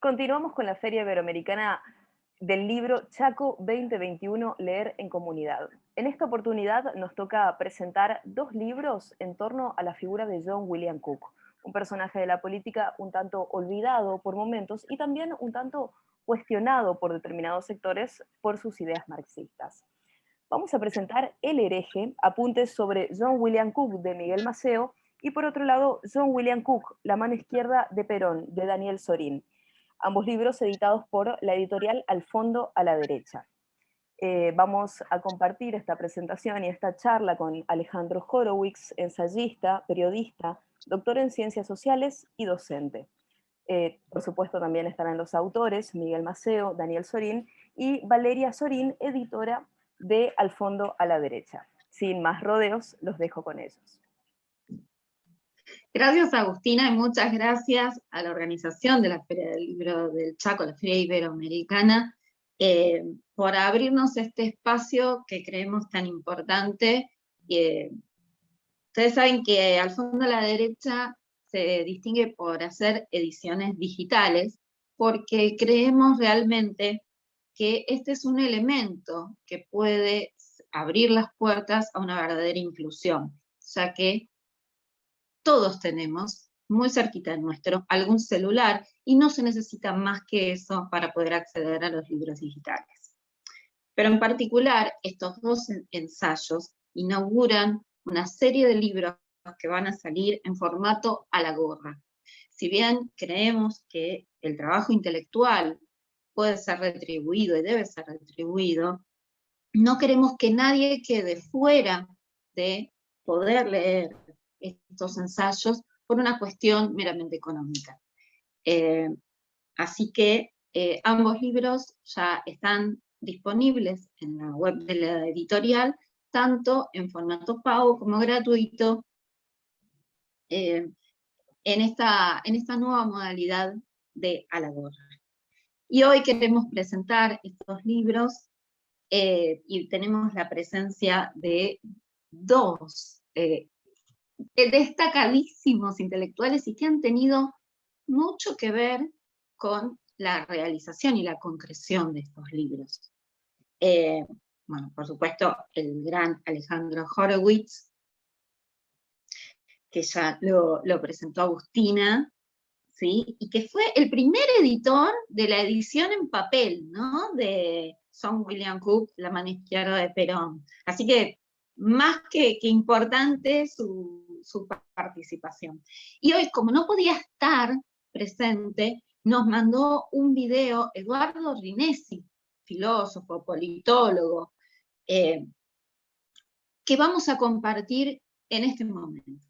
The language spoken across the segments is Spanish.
Continuamos con la Feria Iberoamericana del libro Chaco 2021, Leer en Comunidad. En esta oportunidad nos toca presentar dos libros en torno a la figura de John William Cook, un personaje de la política un tanto olvidado por momentos y también un tanto cuestionado por determinados sectores por sus ideas marxistas. Vamos a presentar El hereje, apuntes sobre John William Cook de Miguel Maceo, y por otro lado, John William Cook, La mano izquierda de Perón, de Daniel Sorín. Ambos libros editados por la editorial Al fondo a la derecha. Vamos a compartir esta presentación y esta charla con Alejandro Horowitz, ensayista, periodista, doctor en ciencias sociales y docente. Por supuesto también estarán los autores, Miguel Maceo, Daniel Sorín y Valeria Sorín, editora de Al fondo a la derecha. Sin más rodeos, los dejo con ellos. Gracias, Agustina, y muchas gracias a la organización de la Feria del Libro del Chaco, la Feria Iberoamericana, por abrirnos este espacio que creemos tan importante. Ustedes saben que Al fondo a la derecha se distingue por hacer ediciones digitales, porque creemos realmente que este es un elemento que puede abrir las puertas a una verdadera inclusión, ya que todos tenemos muy cerquita de nuestro algún celular y no se necesita más que eso para poder acceder a los libros digitales. Pero en particular, estos dos ensayos inauguran una serie de libros que van a salir en formato a la gorra. Si bien creemos que el trabajo intelectual puede ser retribuido y debe ser retribuido, no queremos que nadie quede fuera de poder leer estos ensayos por una cuestión meramente económica. Así que ambos libros ya están disponibles en la web de la editorial, tanto en formato pago como gratuito, en esta nueva modalidad de a la gorra. Y hoy queremos presentar estos libros y tenemos la presencia de dos destacadísimos intelectuales y que han tenido mucho que ver con la realización y la concreción de estos libros. Bueno, por supuesto, el gran Alejandro Horowitz, que ya lo presentó Agustina, ¿sí? Y que fue el primer editor de la edición en papel, ¿no? De John William Cook, La mano izquierda de Perón. Así que más que importante su participación. Y hoy, como no podía estar presente, nos mandó un video Eduardo Rinesi, filósofo, politólogo, que vamos a compartir en este momento.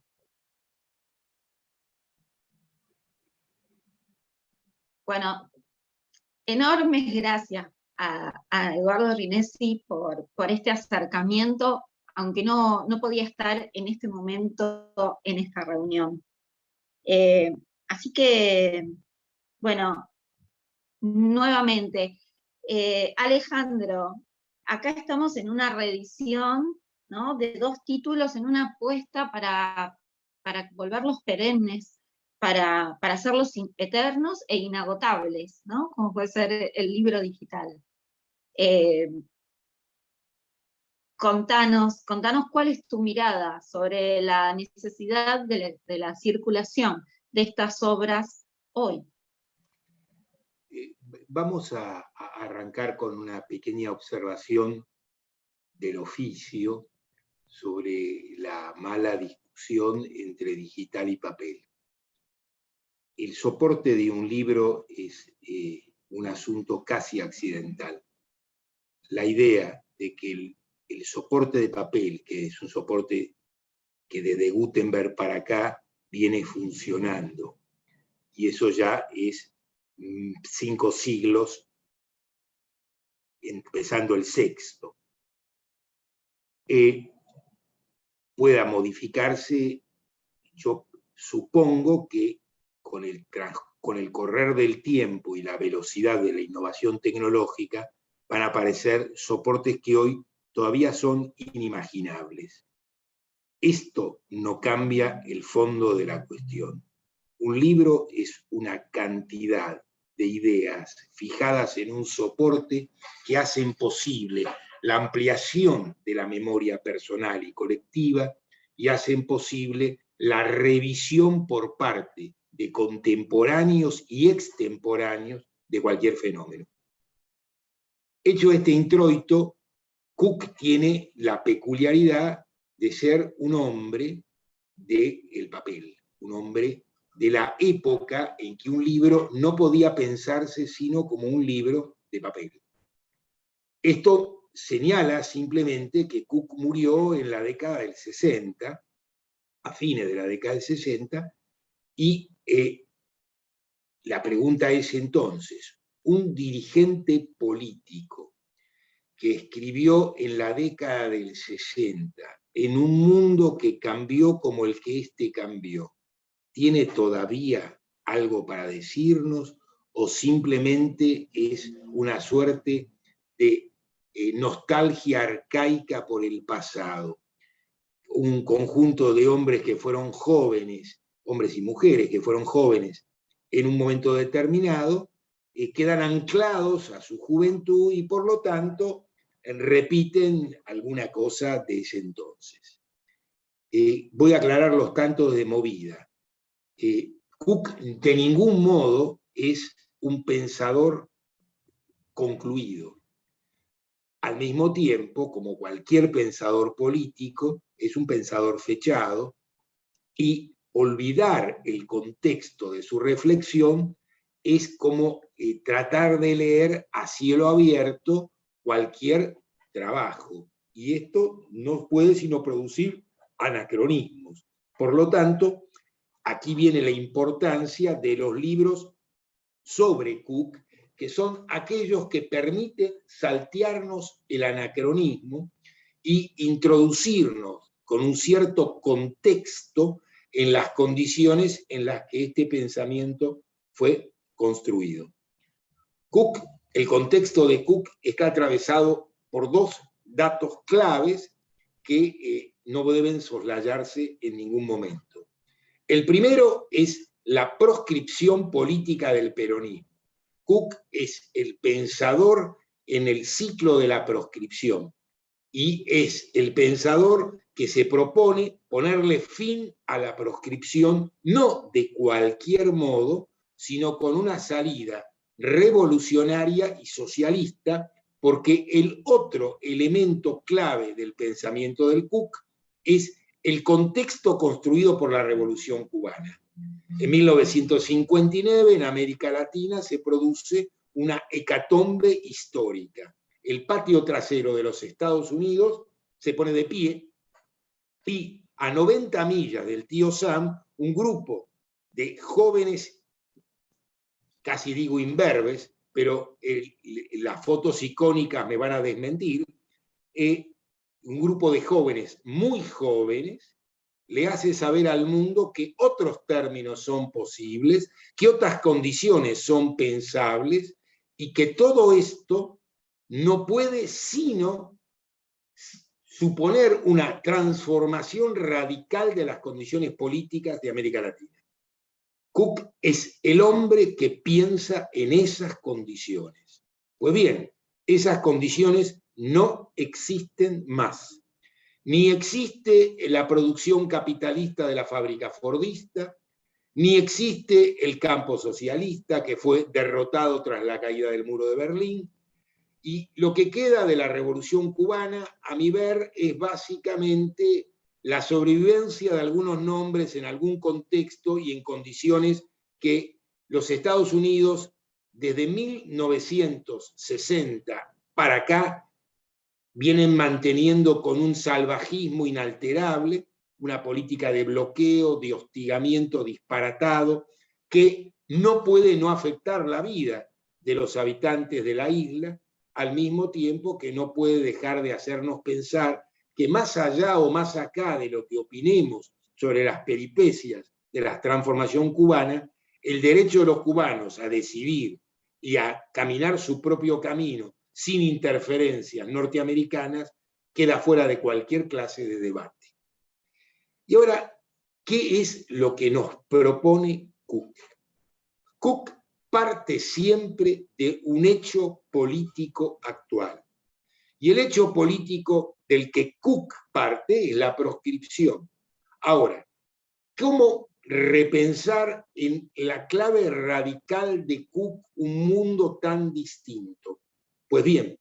Bueno, enormes gracias a Eduardo Rinesi por este acercamiento, aunque no podía estar en este momento en esta reunión. Así que, bueno, nuevamente, Alejandro, acá estamos en una reedición, ¿no?, de dos títulos en una apuesta para volverlos perennes, para hacerlos eternos e inagotables, ¿no?, como puede ser el libro digital. Contanos cuál es tu mirada sobre la necesidad de la circulación de estas obras hoy. Vamos a arrancar con una pequeña observación del oficio sobre la mala discusión entre digital y papel. El soporte de un libro es un asunto casi accidental. La idea de que el soporte de papel, que es un soporte que desde Gutenberg para acá viene funcionando, y eso ya es 5 siglos, empezando el sexto, pueda modificarse. Yo supongo que con el correr del tiempo y la velocidad de la innovación tecnológica van a aparecer soportes que hoy todavía son inimaginables. Esto no cambia el fondo de la cuestión. Un libro es una cantidad de ideas fijadas en un soporte que hacen posible la ampliación de la memoria personal y colectiva y hacen posible la revisión por parte de contemporáneos y extemporáneos de cualquier fenómeno. Hecho este introito, Cook tiene la peculiaridad de ser un hombre del papel, un hombre de la época en que un libro no podía pensarse sino como un libro de papel. Esto señala simplemente que Cook murió en la década del 60, a fines de la década del 60, y la pregunta es entonces, un dirigente político que escribió en la década del 60, en un mundo que cambió como el que éste cambió, ¿tiene todavía algo para decirnos o simplemente es una suerte de nostalgia arcaica por el pasado? Un conjunto de hombres que fueron jóvenes, hombres y mujeres que fueron jóvenes en un momento determinado, quedan anclados a su juventud y por lo tanto repiten alguna cosa de ese entonces. Voy a aclarar los tantos de movida. Cook de ningún modo es un pensador concluido. Al mismo tiempo, como cualquier pensador político, es un pensador fechado y olvidar el contexto de su reflexión es como tratar de leer a cielo abierto cualquier trabajo. Y esto no puede sino producir anacronismos. Por lo tanto, aquí viene la importancia de los libros sobre Cook, que son aquellos que permiten saltearnos el anacronismo y introducirnos con un cierto contexto en las condiciones en las que este pensamiento fue construido. Cook, el contexto de Cook está atravesado por dos datos claves que no deben soslayarse en ningún momento. El primero es la proscripción política del peronismo. Cook es el pensador en el ciclo de la proscripción y es el pensador que se propone ponerle fin a la proscripción no de cualquier modo, sino con una salida revolucionaria y socialista, porque el otro elemento clave del pensamiento del Cook es el contexto construido por la Revolución Cubana. En 1959, en América Latina, se produce una hecatombe histórica. El patio trasero de los Estados Unidos se pone de pie y a 90 millas del tío Sam, un grupo de jóvenes, casi digo imberbes, pero las fotos icónicas me van a desmentir, un grupo de jóvenes, muy jóvenes, le hace saber al mundo que otros términos son posibles, que otras condiciones son pensables y que todo esto no puede sino suponer una transformación radical de las condiciones políticas de América Latina. Cook es el hombre que piensa en esas condiciones. Pues bien, esas condiciones no existen más. Ni existe la producción capitalista de la fábrica fordista, ni existe el campo socialista que fue derrotado tras la caída del muro de Berlín. Y lo que queda de la Revolución Cubana, a mi ver, es básicamente la sobrevivencia de algunos nombres en algún contexto y en condiciones que los Estados Unidos, desde 1960 para acá, vienen manteniendo con un salvajismo inalterable, una política de bloqueo, de hostigamiento disparatado, que no puede no afectar la vida de los habitantes de la isla, al mismo tiempo que no puede dejar de hacernos pensar que más allá o más acá de lo que opinemos sobre las peripecias de la transformación cubana, el derecho de los cubanos a decidir y a caminar su propio camino sin interferencias norteamericanas queda fuera de cualquier clase de debate. Y ahora, ¿qué es lo que nos propone Cook? Cook parte siempre de un hecho político actual. Y el hecho político del que Cook parte es la proscripción. Ahora, ¿cómo repensar en la clave radical de Cook un mundo tan distinto? Pues bien,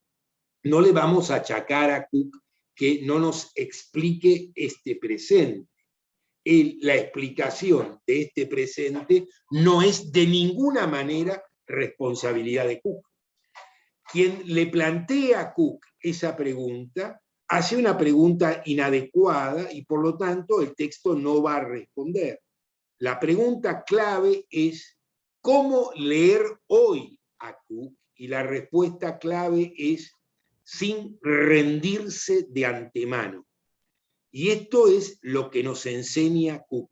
no le vamos a achacar a Cook que no nos explique este presente. La explicación de este presente no es de ninguna manera responsabilidad de Cook. Quien le plantea a Cook esa pregunta hace una pregunta inadecuada y por lo tanto el texto no va a responder. La pregunta clave es ¿cómo leer hoy a Cook? Y la respuesta clave es sin rendirse de antemano. Y esto es lo que nos enseña Cook.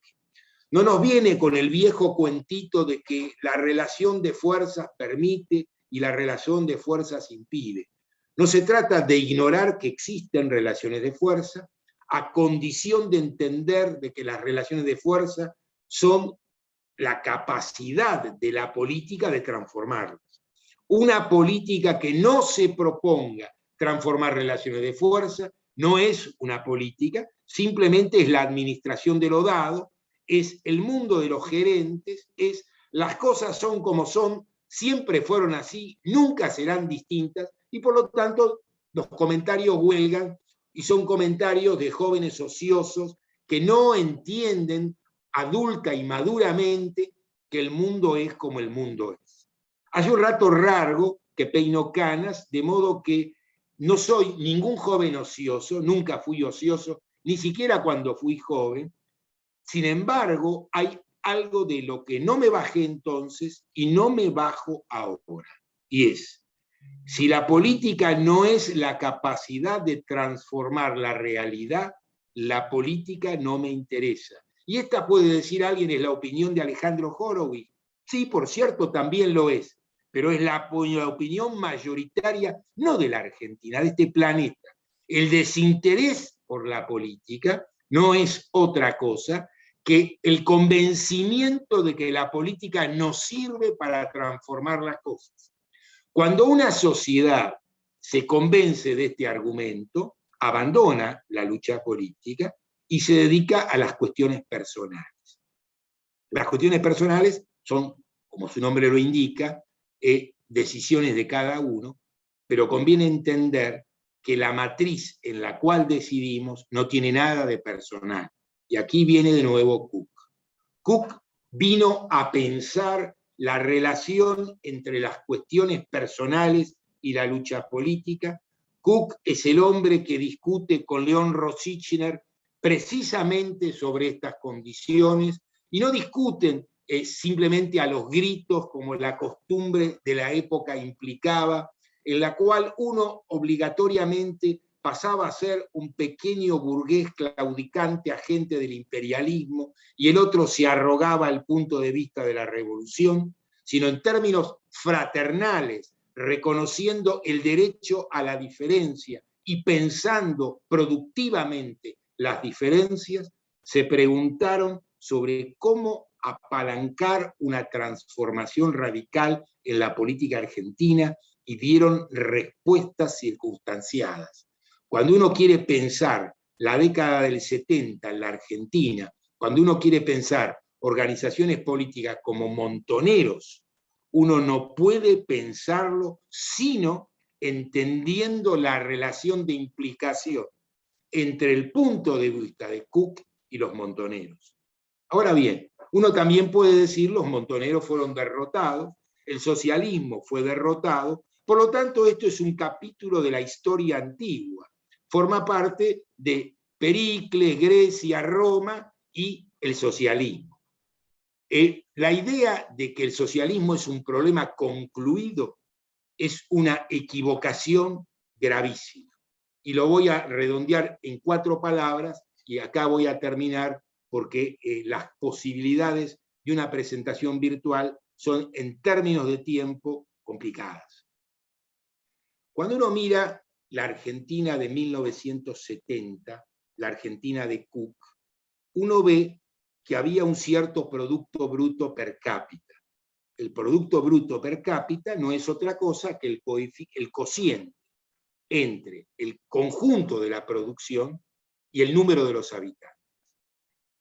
No nos viene con el viejo cuentito de que la relación de fuerzas permite y la relación de fuerzas impide. No se trata de ignorar que existen relaciones de fuerza, a condición de entender de que las relaciones de fuerza son la capacidad de la política de transformarlas. Una política que no se proponga transformar relaciones de fuerza no es una política, simplemente es la administración de lo dado, es el mundo de los gerentes, es las cosas son como son, siempre fueron así, nunca serán distintas, y por lo tanto los comentarios huelgan y son comentarios de jóvenes ociosos que no entienden adulta y maduramente que el mundo es como el mundo es. Hace un rato largo que peino canas, de modo que no soy ningún joven ocioso, nunca fui ocioso, ni siquiera cuando fui joven. Sin embargo, hay algo de lo que no me bajé entonces y no me bajo ahora. Y es, si la política no es la capacidad de transformar la realidad, la política no me interesa. Y esta puede decir alguien, es la opinión de Alejandro Horowitz. Sí, por cierto, también lo es, pero es la opinión mayoritaria, no de la Argentina, de este planeta. El desinterés por la política no es otra cosa que el convencimiento de que la política no sirve para transformar las cosas. Cuando una sociedad se convence de este argumento, abandona la lucha política y se dedica a las cuestiones personales. Las cuestiones personales son, como su nombre lo indica, decisiones de cada uno, pero conviene entender que la matriz en la cual decidimos no tiene nada de personal. Y aquí viene de nuevo Cook. Cook vino a pensar la relación entre las cuestiones personales y la lucha política. Cook es el hombre que discute con León Rosichner precisamente sobre estas condiciones y no discuten simplemente a los gritos como la costumbre de la época implicaba, en la cual uno obligatoriamente pasaba a ser un pequeño burgués claudicante, agente del imperialismo, y el otro se arrogaba el punto de vista de la revolución, sino en términos fraternales, reconociendo el derecho a la diferencia y pensando productivamente las diferencias, se preguntaron sobre cómo apalancar una transformación radical en la política argentina y dieron respuestas circunstanciadas. Cuando uno quiere pensar la década del 70 en la Argentina, cuando uno quiere pensar organizaciones políticas como Montoneros, uno no puede pensarlo sino entendiendo la relación de implicación entre el punto de vista de Cook y los Montoneros. Ahora bien, uno también puede decir los Montoneros fueron derrotados, el socialismo fue derrotado, por lo tanto esto es un capítulo de la historia antigua. Forma parte de Pericles, Grecia, Roma y el socialismo. La idea de que el socialismo es un problema concluido es una equivocación gravísima. Y lo voy a redondear en 4 palabras y acá voy a terminar porque las posibilidades de una presentación virtual son en términos de tiempo complicadas. Cuando uno mira la Argentina de 1970, la Argentina de Cook, uno ve que había un cierto Producto Bruto per cápita. el Producto Bruto Per cápita no es otra cosa que el cociente entre el conjunto de la producción y el número de los habitantes.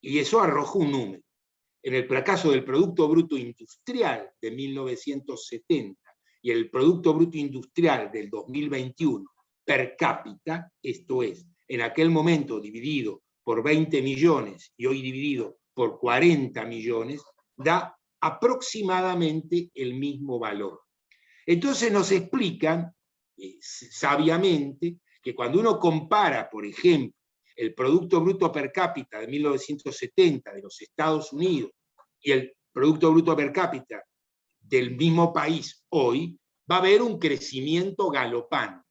Y eso arroja un número. En el caso del Producto Bruto Industrial de 1970 y el Producto Bruto Industrial del 2021 per cápita, esto es, en aquel momento dividido por 20 millones y hoy dividido por 40 millones, da aproximadamente el mismo valor. Entonces nos explican sabiamente que cuando uno compara, por ejemplo, el Producto Bruto Per cápita de 1970 de los Estados Unidos y el Producto Bruto Per cápita del mismo país hoy, va a haber un crecimiento galopante.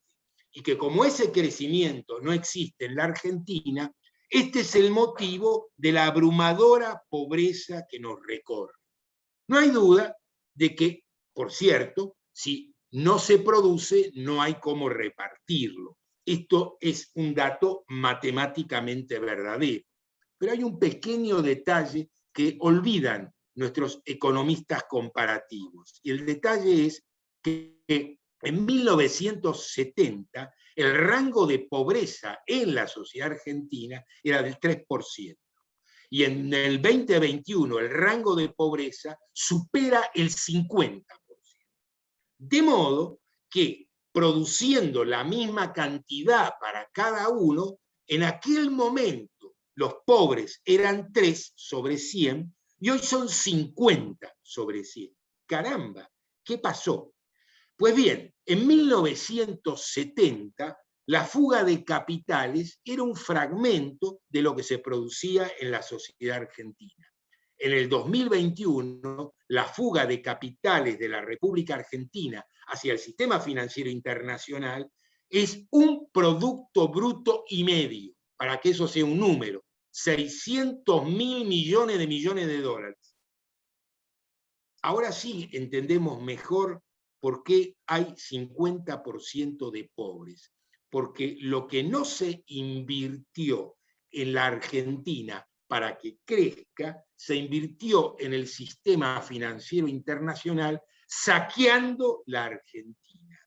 Y que como ese crecimiento no existe en la Argentina, este es el motivo de la abrumadora pobreza que nos recorre. No hay duda de que, por cierto, si no se produce, no hay cómo repartirlo. Esto es un dato matemáticamente verdadero. Pero hay un pequeño detalle que olvidan nuestros economistas comparativos. Y el detalle es que en 1970 el rango de pobreza en la sociedad argentina era del 3%. Y en el 2021 el rango de pobreza supera el 50%. De modo que, produciendo la misma cantidad para cada uno, en aquel momento los pobres eran 3 sobre 100 y hoy son 50 sobre 100. Caramba, ¿qué pasó? Pues bien, en 1970 la fuga de capitales era un fragmento de lo que se producía en la sociedad argentina. En el 2021, la fuga de capitales de la República Argentina hacia el sistema financiero internacional es un Producto Bruto y medio, para que eso sea un número, 600.000 millones de dólares. Ahora sí entendemos mejor por qué hay 50% de pobres. Porque lo que no se invirtió en la Argentina para que crezca, se invirtió en el sistema financiero internacional saqueando la Argentina.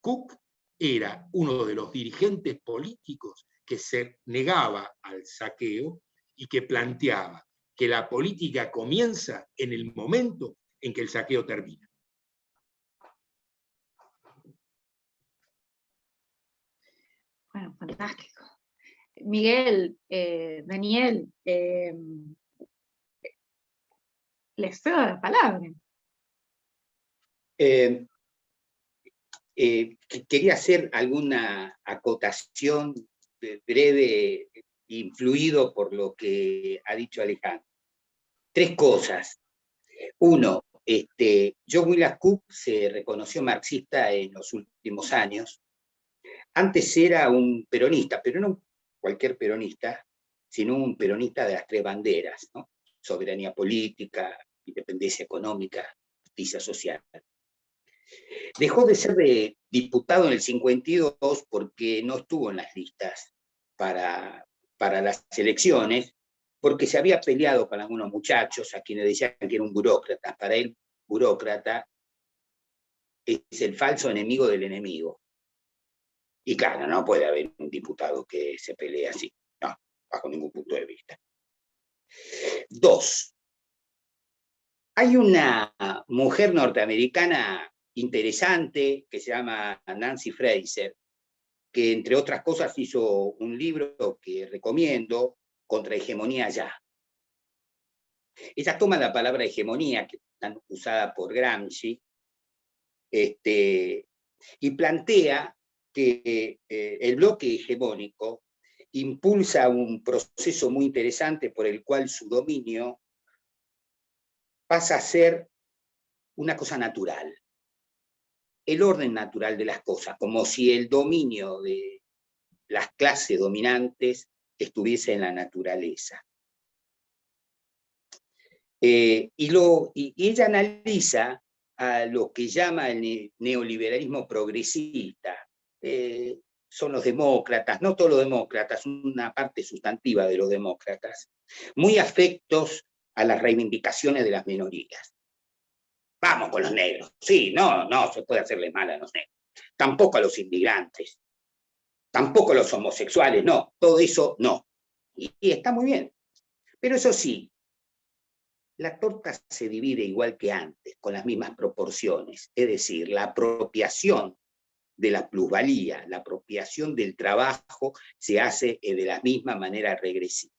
Cook era uno de los dirigentes políticos que se negaba al saqueo y que planteaba que la política comienza en el momento en que el saqueo termina. Bueno, fantástico. Miguel, Daniel, les cedo la palabra. Quería hacer alguna acotación breve, influido por lo que ha dicho Alejandro. 3 cosas. Uno, John William Cook se reconoció marxista en los últimos años. Antes era un peronista, pero no cualquier peronista, sino un peronista de las 3 banderas, ¿no? Soberanía política, independencia económica, justicia social. Dejó de ser diputado en el 52 porque no estuvo en las listas para las elecciones, porque se había peleado con algunos muchachos a quienes decían que era un burócrata. Para él, burócrata es el falso enemigo del enemigo. Y claro, no puede haber un diputado que se pelee así, no, bajo ningún punto de vista. 2. Hay una mujer norteamericana interesante que se llama Nancy Fraser, que entre otras cosas hizo un libro que recomiendo, Contra hegemonía ya. Ella toma la palabra hegemonía, que es tan usada por Gramsci, y plantea que el bloque hegemónico impulsa un proceso muy interesante por el cual su dominio pasa a ser una cosa natural, el orden natural de las cosas, como si el dominio de las clases dominantes estuviese en la naturaleza. Y ella analiza a lo que llama el neoliberalismo progresista. Son los demócratas, no todos los demócratas, una parte sustantiva de los demócratas, muy afectos a las reivindicaciones de las minorías. Vamos con los negros. Sí, no se puede hacerle mal a los negros. Tampoco a los inmigrantes. Tampoco a los homosexuales, no. Todo eso no. Y está muy bien. Pero eso sí, la torta se divide igual que antes, con las mismas proporciones. Es decir, la apropiación de la plusvalía, la apropiación del trabajo se hace de la misma manera regresiva.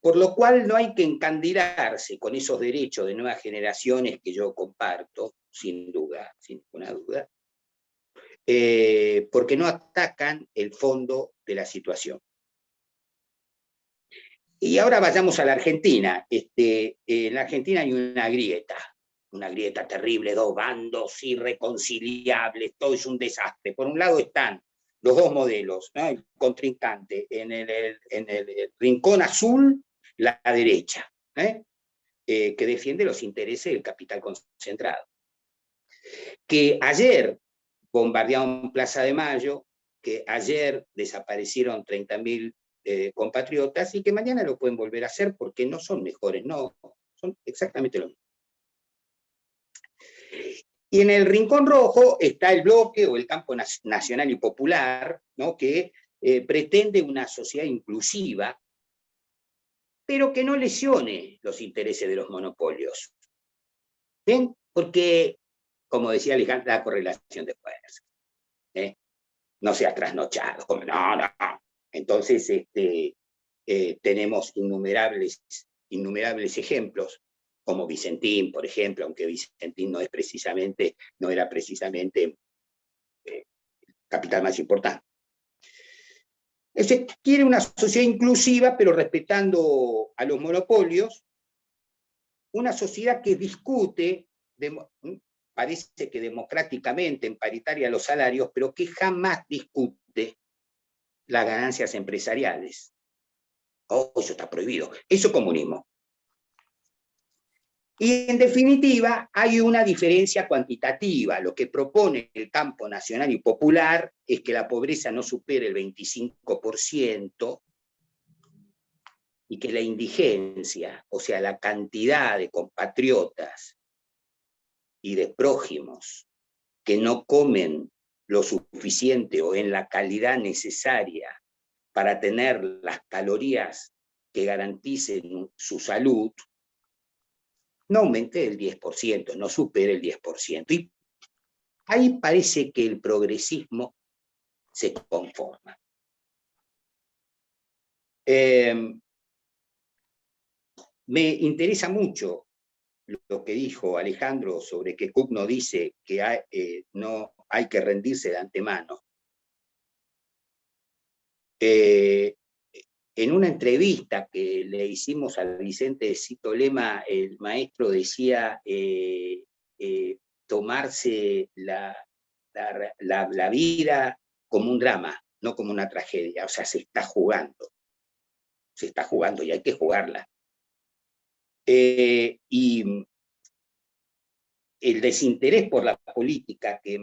Por lo cual no hay que encandilarse con esos derechos de nuevas generaciones que yo comparto, sin duda, sin ninguna duda, porque no atacan el fondo de la situación. Y ahora vayamos a la Argentina. En la Argentina hay una grieta terrible, dos bandos irreconciliables, todo es un desastre. Por un lado están los dos modelos, ¿no? El contrincante en el rincón azul, la derecha, que defiende los intereses del capital concentrado. Que ayer bombardearon Plaza de Mayo, que ayer desaparecieron 30.000 compatriotas y que mañana lo pueden volver a hacer porque no son mejores, no, son exactamente lo mismo. Y en el rincón rojo está el bloque o el campo nacional y popular, ¿no? Que pretende una sociedad inclusiva, pero que no lesione los intereses de los monopolios. ¿Ven? Porque, como decía Alejandro, la correlación de fuerzas. No seas trasnochado, no. Entonces, tenemos innumerables ejemplos, como Vicentín, por ejemplo, aunque Vicentín no era precisamente el capital más importante. Quiere una sociedad inclusiva, pero respetando a los monopolios, una sociedad que discute, parece que democráticamente, en paritaria los salarios, pero que jamás discute las ganancias empresariales. Oh, eso está prohibido. Eso es comunismo. Y en definitiva, hay una diferencia cuantitativa. Lo que propone el campo nacional y popular es que la pobreza no supere el 25% y que la indigencia, o sea, la cantidad de compatriotas y de prójimos que no comen lo suficiente o en la calidad necesaria para tener las calorías que garanticen su salud, no aumente el 10%, no supere el 10%. Y ahí parece que el progresismo se conforma. Me interesa mucho lo que dijo Alejandro sobre que Cook no dice que no hay que rendirse de antemano. En una entrevista que le hicimos a Vicente Cito Lema, el maestro decía tomarse la vida como un drama, no como una tragedia. O sea, se está jugando y hay que jugarla. Y el desinterés por la política que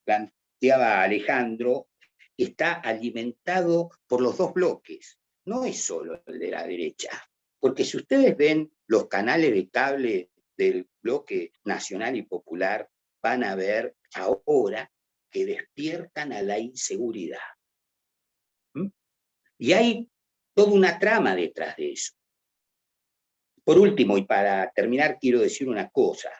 planteaba Alejandro está alimentado por los dos bloques, no es solo el de la derecha, porque si ustedes ven los canales de cable del bloque nacional y popular, van a ver ahora que despiertan a la inseguridad. Y hay toda una trama detrás de eso. Por último, y para terminar, quiero decir una cosa.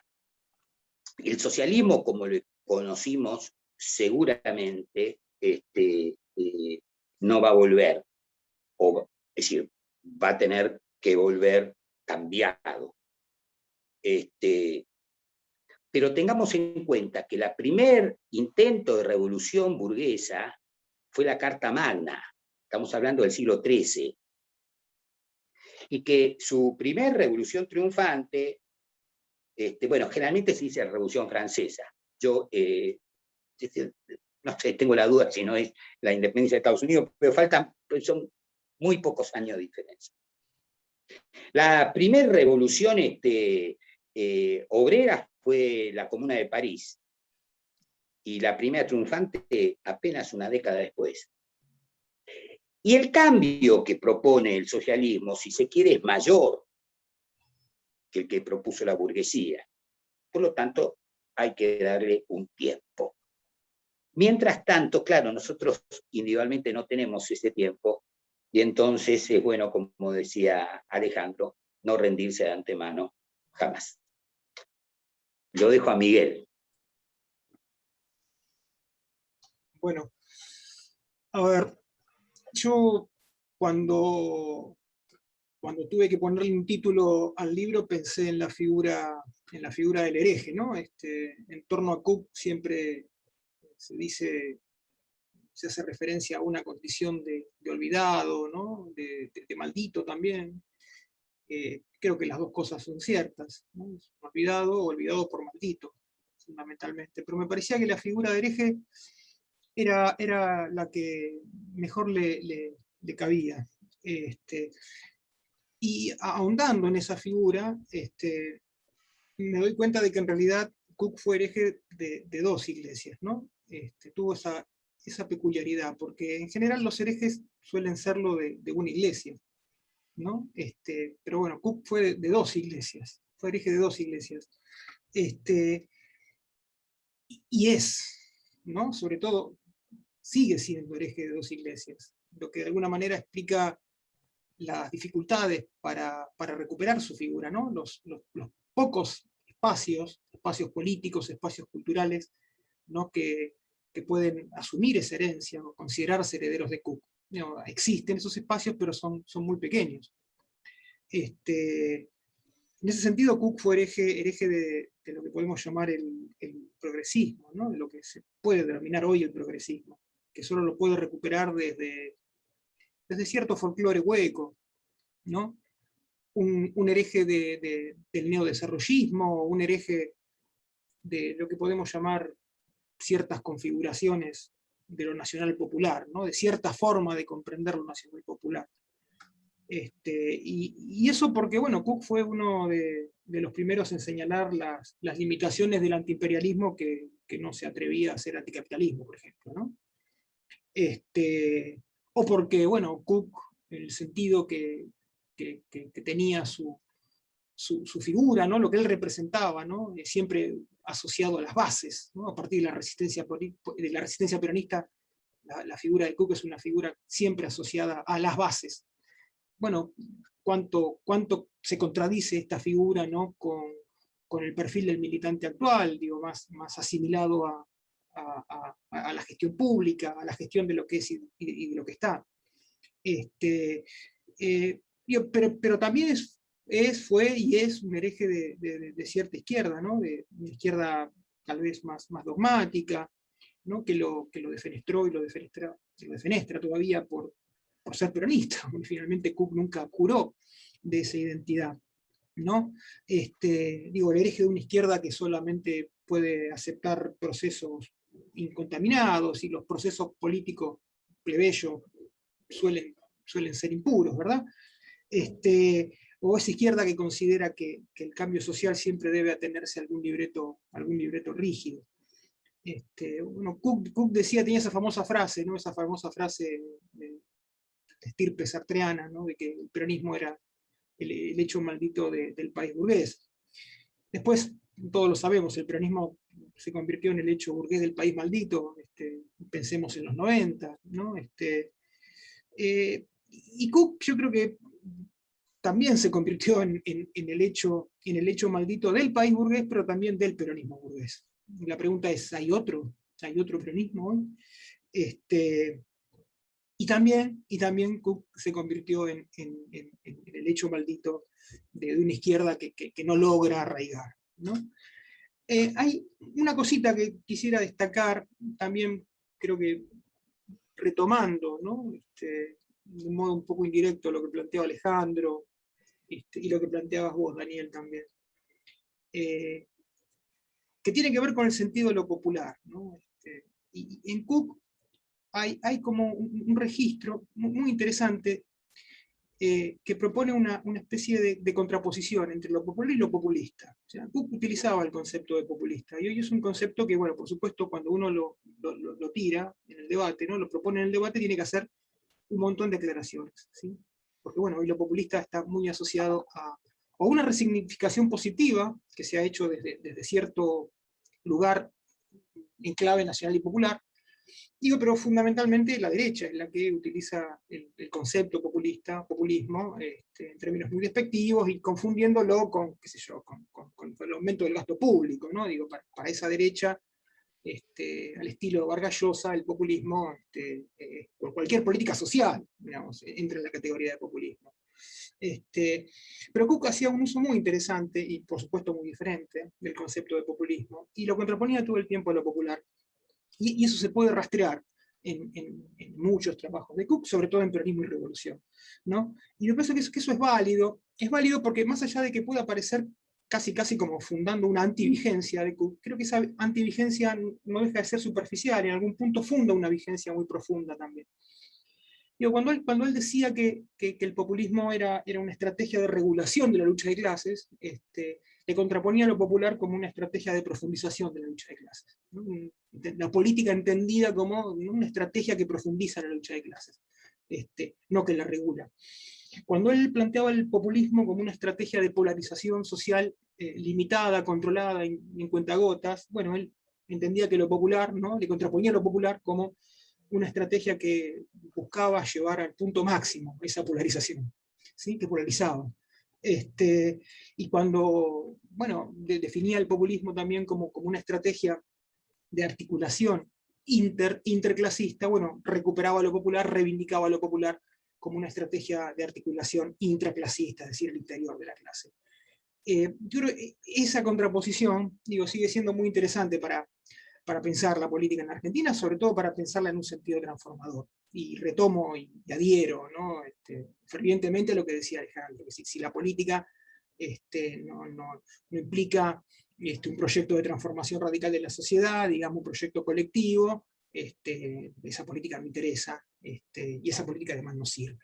El socialismo, como lo conocimos, seguramente no va a volver, es decir, va a tener que volver cambiado. Pero tengamos en cuenta que el primer intento de revolución burguesa fue la Carta Magna, estamos hablando del siglo XIII, y que su primer revolución triunfante, bueno, generalmente se dice Revolución Francesa. Yo no sé, tengo la duda si no es la independencia de Estados Unidos, pero son muy pocos años de diferencia. La primera revolución obrera fue la Comuna de París, y la primera triunfante apenas una década después. Y el cambio que propone el socialismo, si se quiere, es mayor. que el que propuso la burguesía. Por lo tanto, hay que darle un tiempo. Mientras tanto, claro, nosotros individualmente no tenemos ese tiempo, y entonces es bueno, como decía Alejandro, no rendirse de antemano, jamás. Lo dejo a Miguel. Bueno, a ver, yo cuando tuve que ponerle un título al libro pensé en la figura del hereje, ¿no? En torno a Cook siempre se hace referencia a una condición de olvidado, ¿no? de maldito también. Creo que las dos cosas son ciertas, ¿no? Olvidado por maldito, fundamentalmente. Pero me parecía que la figura de hereje era la que mejor le cabía. Y ahondando en esa figura, me doy cuenta de que en realidad Cook fue hereje de dos iglesias, ¿no? Tuvo esa peculiaridad, porque en general los herejes suelen serlo de una iglesia, ¿no? Pero bueno, Cook fue de dos iglesias, fue hereje de dos iglesias. Y ¿no? Sobre todo, sigue siendo hereje de dos iglesias, lo que de alguna manera explica las dificultades para recuperar su figura, ¿no? Los pocos espacios políticos, espacios culturales, ¿no? que pueden asumir esa herencia o considerarse herederos de Cook. ¿No? Existen esos espacios, pero son muy pequeños. En ese sentido, Cook fue hereje de lo que podemos llamar el progresismo, ¿no? De lo que se puede denominar hoy el progresismo, que solo lo puede recuperar desde cierto folclore hueco, ¿no? Un hereje del neodesarrollismo, un hereje de lo que podemos llamar ciertas configuraciones de lo nacional popular, ¿no? De cierta forma de comprender lo nacional popular. Y eso porque, bueno, Cook fue uno de los primeros en señalar las limitaciones del antiimperialismo que no se atrevía a hacer anticapitalismo, por ejemplo, ¿no? O porque, bueno, Cook, en el sentido que tenía su figura, ¿no? Lo que él representaba, ¿no? Siempre asociado a las bases, ¿no? A partir de la resistencia peronista, la figura de Cook es una figura siempre asociada a las bases. Bueno, cuánto se contradice esta figura, ¿no? con el perfil del militante actual, digo, más asimilado a la gestión pública, a la gestión de lo que es y de lo que está. Pero también fue y es un hereje de cierta izquierda, ¿no? De una izquierda tal vez más dogmática, ¿no? que lo defenestró y lo defenestra todavía por ser peronista, porque finalmente Cook nunca curó de esa identidad, ¿no? Digo, el hereje de una izquierda que solamente puede aceptar procesos incontaminados, y los procesos políticos plebeyos suelen ser impuros, ¿verdad? O esa izquierda que considera que el cambio social siempre debe atenerse a algún libreto rígido. Bueno, Cook decía, tenía esa famosa frase, ¿no? Esa famosa frase de estirpe sartreana, ¿no? De que el peronismo era el hecho maldito del país burgués. Después, todos lo sabemos, el peronismo se convirtió en el hecho burgués del país maldito, pensemos en los 90, ¿no? Y Cook, yo creo que también se convirtió en el hecho maldito del país burgués, pero también del peronismo burgués. La pregunta es, ¿hay otro peronismo hoy? Y también Cook se convirtió en el hecho maldito de una izquierda que no logra arraigar, ¿no? Hay una cosita que quisiera destacar, también creo que retomando, ¿no? De un modo un poco indirecto lo que planteaba Alejandro, y lo que planteabas vos, Daniel, también, que tiene que ver con el sentido de lo popular, ¿no? Y en Cook hay como un registro muy interesante que propone una especie de contraposición entre lo popular y lo populista. O sea, Cook utilizaba el concepto de populista, y hoy es un concepto que, bueno, por supuesto, cuando uno lo tira en el debate, ¿no? Lo propone en el debate, tiene que hacer un montón de aclaraciones, ¿sí? Porque, bueno, hoy lo populista está muy asociado o una resignificación positiva que se ha hecho desde cierto lugar en clave nacional y popular. Digo, pero fundamentalmente la derecha es la que utiliza el concepto populismo, en términos muy despectivos y confundiéndolo con, qué sé yo, con el aumento del gasto público, ¿no? Digo, para esa derecha, al estilo de Vargas Llosa, el populismo, por cualquier política social, digamos, entra en la categoría de populismo. Pero Cook hacía un uso muy interesante y por supuesto muy diferente del concepto de populismo, y lo contraponía todo el tiempo a lo popular. Y eso se puede rastrear en muchos trabajos de Cook, sobre todo en Peronismo y Revolución, ¿no? Y me parece que eso es válido porque más allá de que pueda parecer casi como fundando una antivigencia de Cook, creo que esa antivigencia no deja de ser superficial, en algún punto funda una vigencia muy profunda también. Digo, cuando él decía que el populismo era una estrategia de regulación de la lucha de clases, le contraponía a lo popular como una estrategia de profundización de la lucha de clases, ¿no? La política entendida como una estrategia que profundiza la lucha de clases, no que la regula. Cuando él planteaba el populismo como una estrategia de polarización social limitada, controlada, en cuentagotas, bueno, él entendía que lo popular, ¿no? Le contraponía a lo popular como una estrategia que buscaba llevar al punto máximo esa polarización, ¿sí? Que polarizaba. Y cuando, bueno, definía el populismo también como una estrategia de articulación interclasista, bueno, recuperaba lo popular, reivindicaba lo popular como una estrategia de articulación intraclasista, es decir, el interior de la clase. Yo creo que esa contraposición, digo, sigue siendo muy interesante para pensar la política en Argentina, sobre todo para pensarla en un sentido transformador. Y retomo y adhiero, ¿no? Fervientemente a lo que decía Alejandro, que si la política no implica un proyecto de transformación radical de la sociedad, digamos un proyecto colectivo, esa política no interesa, y esa política además no sirve.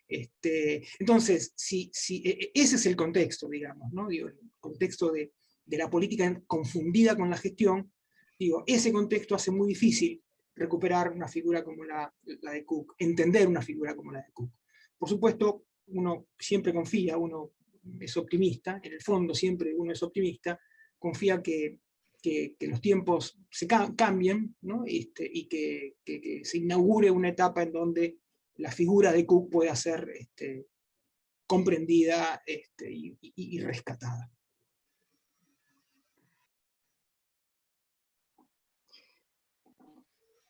Entonces, ese es el contexto, digamos, ¿no? Digo, el contexto de la política confundida con la gestión. Digo, ese contexto hace muy difícil recuperar una figura como la de Cook, entender una figura como la de Cook. Por supuesto, uno siempre confía, uno es optimista, en el fondo siempre uno es optimista, confía que los tiempos cambien, ¿no? Y que se inaugure una etapa en donde la figura de Cook pueda ser comprendida y rescatada.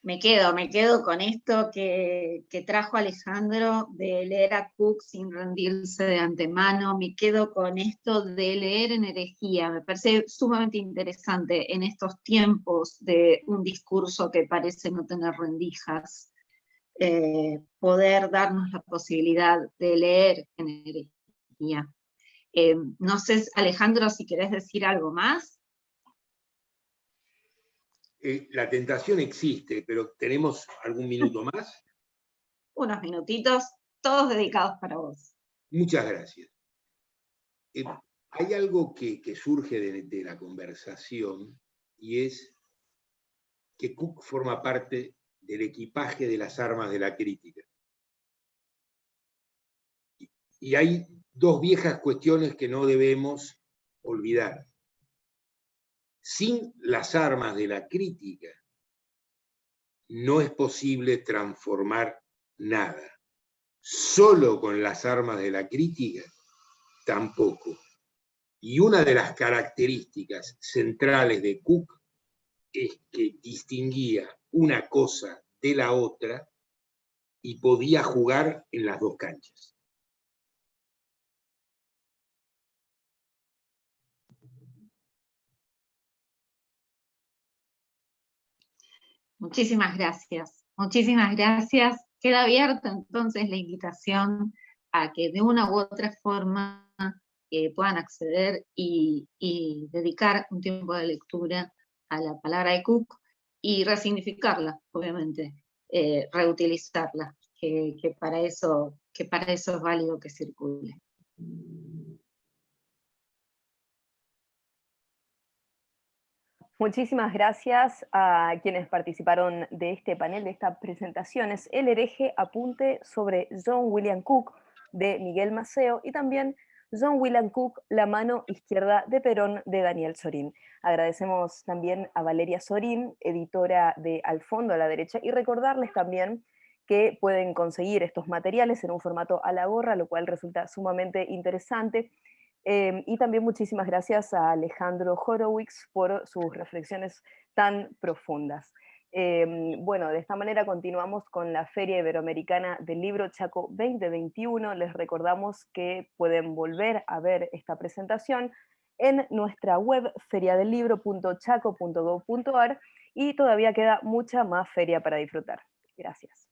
Me quedo con esto que trajo Alejandro, de leer a Cook sin rendirse de antemano. Me quedo con esto de leer en herejía. Me parece sumamente interesante en estos tiempos de un discurso que parece no tener rendijas, poder darnos la posibilidad de leer en herejía. No sé, Alejandro, si querés decir algo más. La tentación existe, pero ¿tenemos algún minuto más? Unos minutitos, todos dedicados para vos. Muchas gracias. Hay algo que surge de la conversación, y es que Cook forma parte del equipaje de las armas de la crítica. Y hay dos viejas cuestiones que no debemos olvidar. Sin las armas de la crítica, no es posible transformar nada. Solo con las armas de la crítica, tampoco. Y una de las características centrales de Cook es que distinguía una cosa de la otra y podía jugar en las dos canchas. Muchísimas gracias. Muchísimas gracias. Queda abierta entonces la invitación a que de una u otra forma puedan acceder y dedicar un tiempo de lectura a la palabra de Cook y resignificarla, obviamente, reutilizarla, que para eso es válido que circule. Muchísimas gracias a quienes participaron de este panel, de esta presentación. Es El hereje, apunte sobre John William Cook, de Miguel Maceo, y también John William Cook, La mano izquierda de Perón, de Daniel Sorín. Agradecemos también a Valeria Sorín, editora de Al fondo a la derecha, y recordarles también que pueden conseguir estos materiales en un formato a la gorra, lo cual resulta sumamente interesante. Y también muchísimas gracias a Alejandro Horowitz por sus reflexiones tan profundas. Bueno, de esta manera continuamos con la Feria Iberoamericana del Libro Chaco 2021. Les recordamos que pueden volver a ver esta presentación en nuestra web feriadelibro.chaco.gov.ar y todavía queda mucha más feria para disfrutar. Gracias.